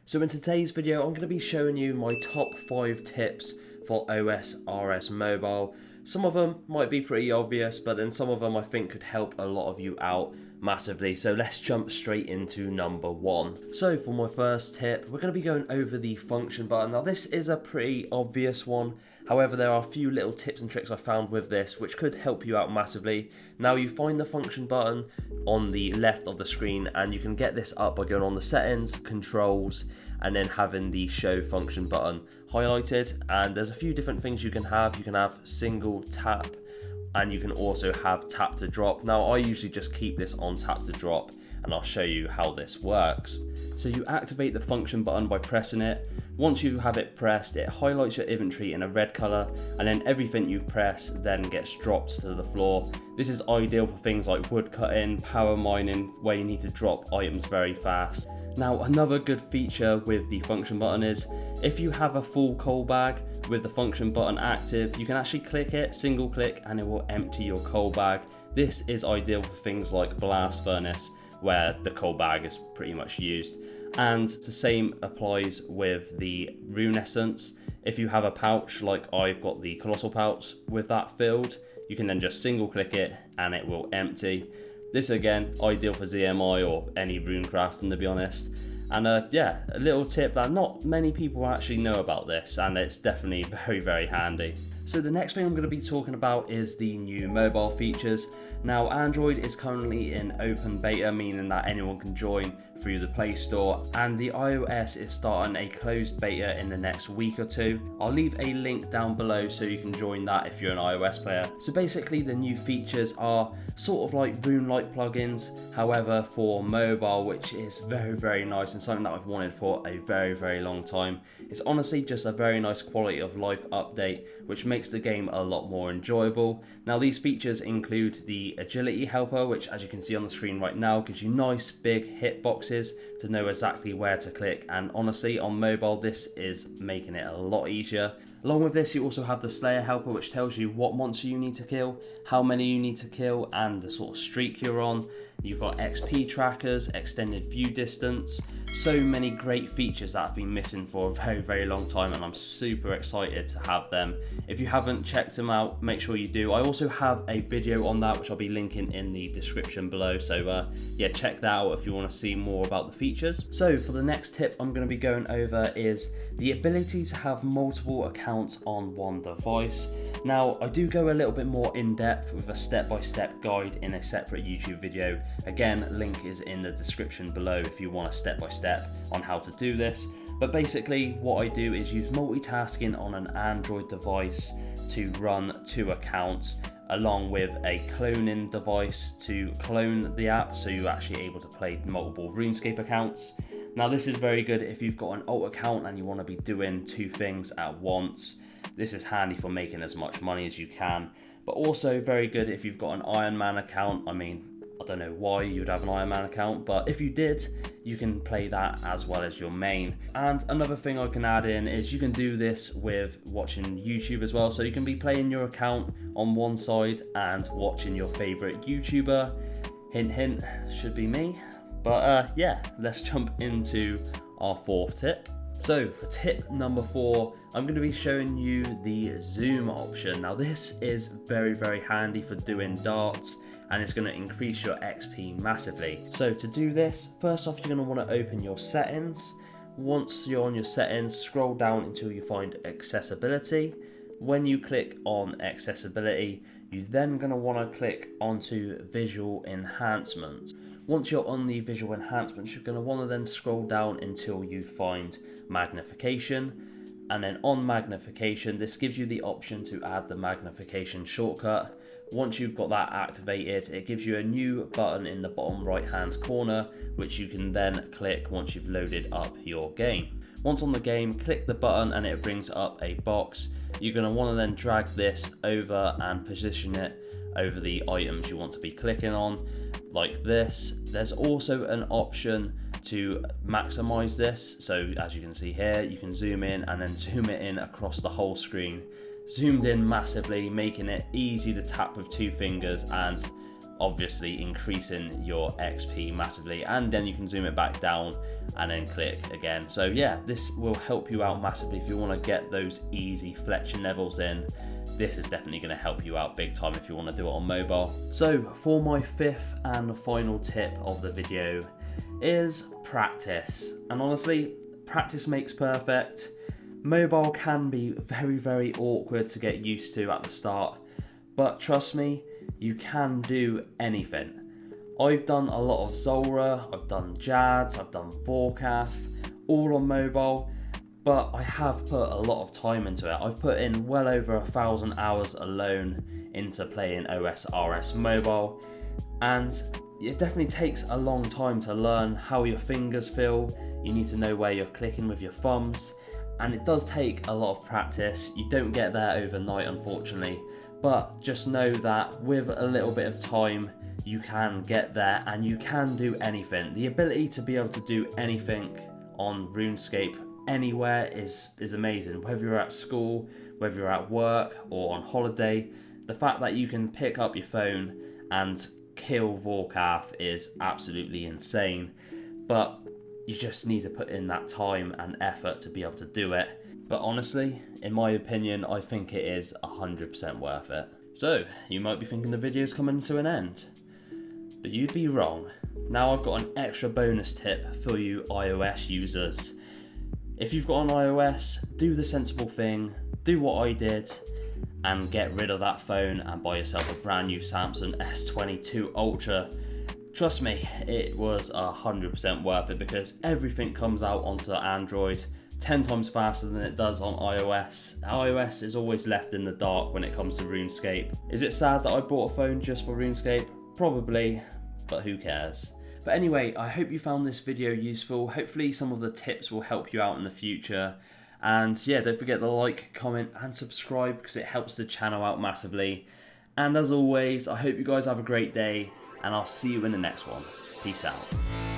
So in today's video, I'm going to be showing you my top 5 tips for OSRS Mobile. Some of them might be pretty obvious, but then some of them I think could help a lot of you out massively. So let's jump straight into number 1. So for my first tip, we're going to be going over the function button. Now this is a pretty obvious one. However, there are a few little tips and tricks I found with this which could help you out massively. Now you find the function button on the left of the screen, and you can get this up by going on the settings, controls, and then having the show function button highlighted. And there's a few different things you can have. You can have single tap, and you can also have tap to drop. Now I usually just keep this on tap to drop, and I'll show you how this works. So you activate the function button by pressing it. Once you have it pressed, it highlights your inventory in a red color, and then everything you press then gets dropped to the floor. This is ideal for things like wood cutting, power mining, where you need to drop items very fast. Now another good feature with the function button is if you have a full coal bag with the function button active, you can actually click it, single click, and it will empty your coal bag. This is ideal for things like blast furnace, where the coal bag is pretty much used. And the same applies with the Runescape. If you have a pouch, like I've got the colossal pouch with that filled, you can then just single click it and it will empty. This again, ideal for ZMI or any rune crafting, to be honest. And yeah, a little tip that not many people actually know about this, and it's definitely very, very handy. So the next thing I'm going to be talking about is the new mobile features. Now Android is currently in open beta, meaning that anyone can join through the Play Store, and the iOS is starting a closed beta in the next week or two. I'll leave a link down below so you can join that if you're an iOS player. So basically the new features are sort of like Rune-like plugins, however for mobile, which is very, very nice and something that I've wanted for a very, very long time. It's honestly just a very nice quality of life update which makes the game a lot more enjoyable. Now these features include the agility helper, which as you can see on the screen right now gives you nice big hitboxes to know exactly where to click, and honestly on mobile this is making it a lot easier. Along with this you also have the Slayer helper, which tells you what monster you need to kill, how many you need to kill, and the sort of streak you're on. You've got XP trackers, extended view distance, so many great features that I've been missing for a very, very long time, and I'm super excited to have them. If you haven't checked them out, make sure you do. I also have a video on that which I'll be linking in the description below, so yeah, check that out if you want to see more about the features. So for the next tip I'm going to be going over is the ability to have multiple accounts on one device. Now I do go a little bit more in depth with a step-by-step guide in a separate YouTube video. Again, link is in the description below if you want a step-by-step on how to do this. But basically what I do is use multitasking on an Android device to run 2 accounts, along with a cloning device to clone the app, so you're actually able to play multiple Runescape accounts. Now this is very good if you've got an alt account and you want to be doing 2 things at once. This is handy for making as much money as you can, but also very good if you've got an Iron Man account. I mean, I don't know why you'd have an Iron Man account, but if you did, you can play that as well as your main. And another thing I can add in is you can do this with watching YouTube as well. So you can be playing your account on one side and watching your favorite YouTuber. Hint, hint, should be me. But yeah, let's jump into our 4th tip. So for tip number 4, I'm going to be showing you the zoom option. Now this is very, very handy for doing darts, and it's going to increase your XP massively. So to do this, first off you're going to want to open your settings. Once you're on your settings, scroll down until you find accessibility. When you click on accessibility, you're then going to want to click onto visual enhancements. Once you're on the visual enhancements, you're going to want to then scroll down until you find magnification, and then on magnification this gives you the option to add the magnification shortcut. Once you've got that activated, it gives you a new button in the bottom right hand corner which you can then click once you've loaded up your game. Once on the game, click the button and it brings up a box. You're going to want to then drag this over and position it over the items you want to be clicking on, like this. There's also an option to maximize this, so as you can see here, you can zoom in and then zoom it in across the whole screen. Zoomed in massively, making it easy to tap with 2 fingers, and obviously increasing your XP massively. And then you can zoom it back down and then click again. So yeah, this will help you out massively if you want to get those easy fletching levels in. This is definitely going to help you out big time if you want to do it on mobile. So for my fifth and final tip of the video is practice. And honestly, practice makes perfect. Mobile can be very, very awkward to get used to at the start, but trust me, you can do anything. I've done a lot of Zora, I've done Jads, I've done Vorkath, all on mobile, but I have put a lot of time into it. I've put in well over 1,000 hours alone into playing OSRS Mobile, and it definitely takes a long time to learn how your fingers feel. You need to know where you're clicking with your thumbs, and it does take a lot of practice. You don't get there overnight, unfortunately, but just know that with a little bit of time, you can get there and you can do anything. The ability to be able to do anything on RuneScape anywhere is amazing. Whether you're at school, whether you're at work or on holiday, the fact that you can pick up your phone and kill Vorkath is absolutely insane. But you just need to put in that time and effort to be able to do it. But honestly, in my opinion, I think it is 100% worth it. So, you might be thinking the video's coming to an end, but you'd be wrong. Now I've got an extra bonus tip for you iOS users. If you've got an iOS, do the sensible thing, do what I did, and get rid of that phone and buy yourself a brand new Samsung S22 Ultra. Trust me, it was 100% worth it because everything comes out onto Android 10 times faster than it does on iOS. iOS is always left in the dark when it comes to RuneScape. Is it sad that I bought a phone just for RuneScape? Probably, but who cares? But anyway, I hope you found this video useful. Hopefully some of the tips will help you out in the future. And yeah, don't forget to like, comment and subscribe because it helps the channel out massively. And as always, I hope you guys have a great day and I'll see you in the next one. Peace out.